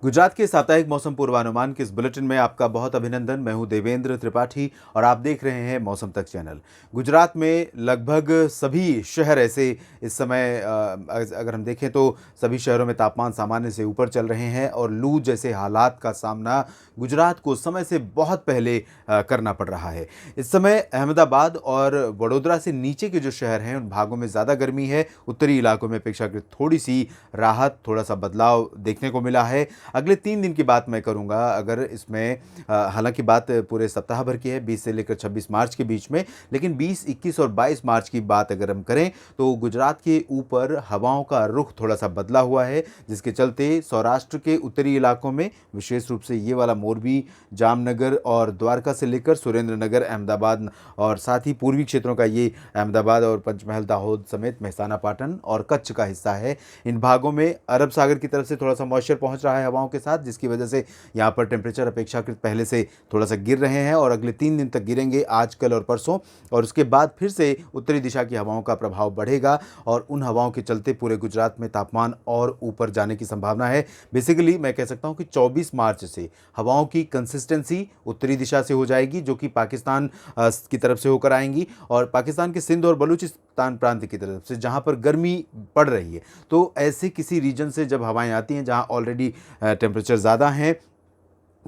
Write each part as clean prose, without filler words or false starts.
गुजरात के साप्ताहिक मौसम पूर्वानुमान के इस बुलेटिन में आपका बहुत अभिनंदन। मैं हूं देवेंद्र त्रिपाठी और आप देख रहे हैं मौसम तक चैनल। गुजरात में लगभग सभी शहर ऐसे इस समय अगर हम देखें तो सभी शहरों में तापमान सामान्य से ऊपर चल रहे हैं और लू जैसे हालात का सामना गुजरात को समय से बहुत पहले करना पड़ रहा है। इस समय अहमदाबाद और वडोदरा से नीचे के जो शहर हैं उन भागों में ज़्यादा गर्मी है। उत्तरी इलाकों में अपेक्षाकृत थोड़ी सी राहत, थोड़ा सा बदलाव देखने को मिला है। अगले 3 दिन की बात मैं करूंगा। अगर इसमें हालांकि बात पूरे सप्ताह भर की है, 20 से लेकर 26 मार्च के बीच में, लेकिन 20, 21 और 22 मार्च की बात अगर हम करें तो गुजरात के ऊपर हवाओं का रुख थोड़ा सा बदला हुआ है, जिसके चलते सौराष्ट्र के उत्तरी इलाकों में विशेष रूप से ये वाला मोरबी, जामनगर और द्वारका से लेकर सुरेंद्रनगर, अहमदाबाद और साथ ही पूर्वी क्षेत्रों का ये अहमदाबाद और पंचमहल, दाहोद समेत मेहसाना, पाटन और कच्छ का हिस्सा है। इन भागों में अरब सागर की तरफ से थोड़ा सा मॉइस्चर पहुंच रहा है हवाओं के साथ, जिसकी वजह से यहाँ पर टेम्परेचर अपेक्षाकृत पहले से थोड़ा सा गिर रहे हैं और अगले 3 दिन तक गिरेंगे, आज, कल और परसों। और उसके बाद फिर से उत्तरी दिशा की हवाओं का प्रभाव बढ़ेगा और उन हवाओं के चलते पूरे गुजरात में तापमान और ऊपर जाने की संभावना है। बेसिकली मैं कह सकता हूँ कि 24 मार्च से हवाओं की कंसिस्टेंसी उत्तरी दिशा से हो जाएगी, जो कि पाकिस्तान की तरफ से होकर आएंगी और पाकिस्तान के सिंध और बलूचिस्तान प्रांत की तरफ से, जहाँ पर गर्मी पड़ रही है। तो ऐसे किसी रीजन से जब हवाएं आती हैं जहाँ ऑलरेडी टेम्परेचर ज़्यादा हैं,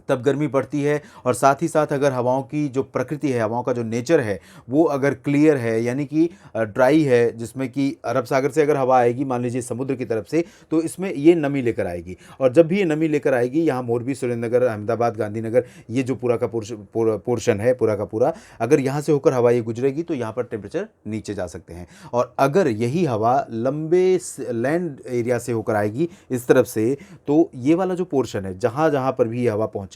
तब गर्मी पड़ती है। और साथ ही साथ अगर हवाओं की जो प्रकृति है, हवाओं का जो नेचर है, वो अगर क्लियर है यानी कि ड्राई है, जिसमें कि अरब सागर से अगर हवा आएगी मान लीजिए समुद्र की तरफ से, तो इसमें ये नमी लेकर आएगी। और जब भी ये नमी लेकर आएगी, यहाँ मोरबी, सुरेंद्रनगर, अहमदाबाद, गांधीनगर, ये जो पूरा का पोर्शन है पूरा का पूरा, अगर यहाँ से होकर हवा ये गुजरेगी तो यहाँ पर टेम्परेचर नीचे जा सकते हैं। और अगर यही हवा लंबे लैंड एरिया से होकर आएगी इस तरफ से, तो ये वाला जो पोर्शन है, जहाँ जहाँ पर भी हवा पहुंचेगी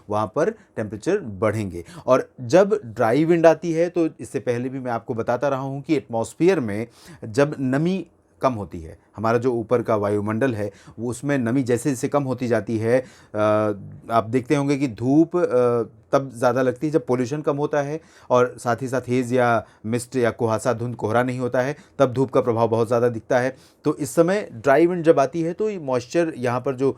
वहां पर टेम्परेचर बढ़ेंगे। और जब ड्राई विंड आती है, तो इससे पहले भी मैं आपको बताता रहा हूं कि एटमॉस्फेयर में जब नमी कम होती है, हमारा जो ऊपर का वायुमंडल है वो, उसमें नमी जैसे जैसे कम होती जाती है, आप देखते होंगे कि धूप तब ज़्यादा लगती है जब पोल्यूशन कम होता है और साथ ही साथ हेज़ या मिस्ट या कुहासा, धुंध, कोहरा नहीं होता है, तब धूप का प्रभाव बहुत ज़्यादा दिखता है। तो इस समय ड्राई विंड जब आती है तो ये मॉइस्चर यहाँ पर जो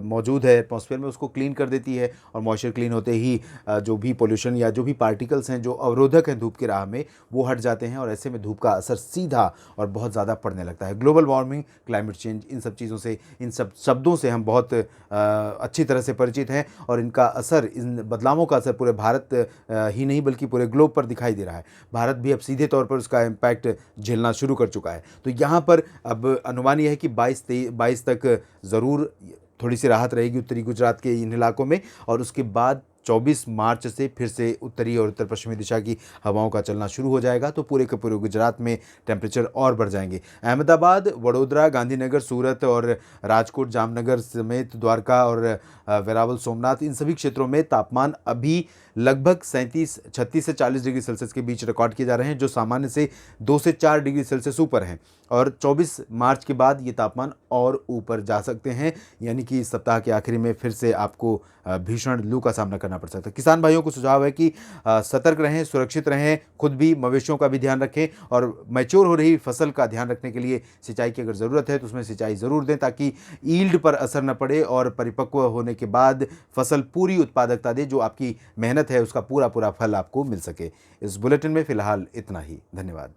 मौजूद है एटमॉस्फेयर में, उसको क्लीन कर देती है और मॉइस्चर क्लीन होते ही जो भी पोल्यूशन या जो भी पार्टिकल्स हैं जो अवरोधक हैं धूप की राह में, वो हट जाते हैं और ऐसे में धूप का असर सीधा और बहुत ज़्यादा पड़ने लगता है। ग्लोबल वार्मिंग, क्लाइमेट चेंज, इन सब चीज़ों से, इन सब शब्दों से हम बहुत अच्छी तरह से परिचित हैं और इनका असर, इन बदलावों का असर पूरे भारत ही नहीं बल्कि पूरे ग्लोब पर दिखाई दे रहा है। भारत भी अब सीधे तौर पर उसका इम्पैक्ट झेलना शुरू कर चुका है। तो यहाँ पर अब अनुमान यह है कि 22 तक ज़रूर थोड़ी सी राहत रहेगी उत्तरी गुजरात के इन इलाकों में और उसके बाद 24 मार्च से फिर से उत्तरी और उत्तर पश्चिमी दिशा की हवाओं का चलना शुरू हो जाएगा। तो पूरे के पूरे गुजरात में टेम्परेचर और बढ़ जाएंगे। अहमदाबाद, वडोदरा, गांधीनगर, सूरत और राजकोट, जामनगर समेत द्वारका और वेरावल, सोमनाथ, इन सभी क्षेत्रों में तापमान अभी लगभग 36 से 40 डिग्री सेल्सियस के बीच रिकॉर्ड किए जा रहे हैं, जो सामान्य से 2 से 4 डिग्री सेल्सियस ऊपर हैं। और 24 मार्च के बाद ये तापमान और ऊपर जा सकते हैं, यानी कि इस सप्ताह के आखिरी में फिर से आपको भीषण लू का सामना करना पड़ सकता है। किसान भाइयों को सुझाव है कि सतर्क रहें, सुरक्षित रहें, खुद भी, मवेशियों का भी ध्यान रखें और मैच्योर हो रही फसल का ध्यान रखने के लिए सिंचाई की अगर ज़रूरत है तो उसमें सिंचाई ज़रूर दें, ताकि ईल्ड पर असर न पड़े और परिपक्व होने के बाद फसल पूरी उत्पादकता दे, जो आपकी मेहनत है उसका पूरा पूरा फल आपको मिल सके। इस बुलेटिन में फ़िलहाल इतना ही। धन्यवाद।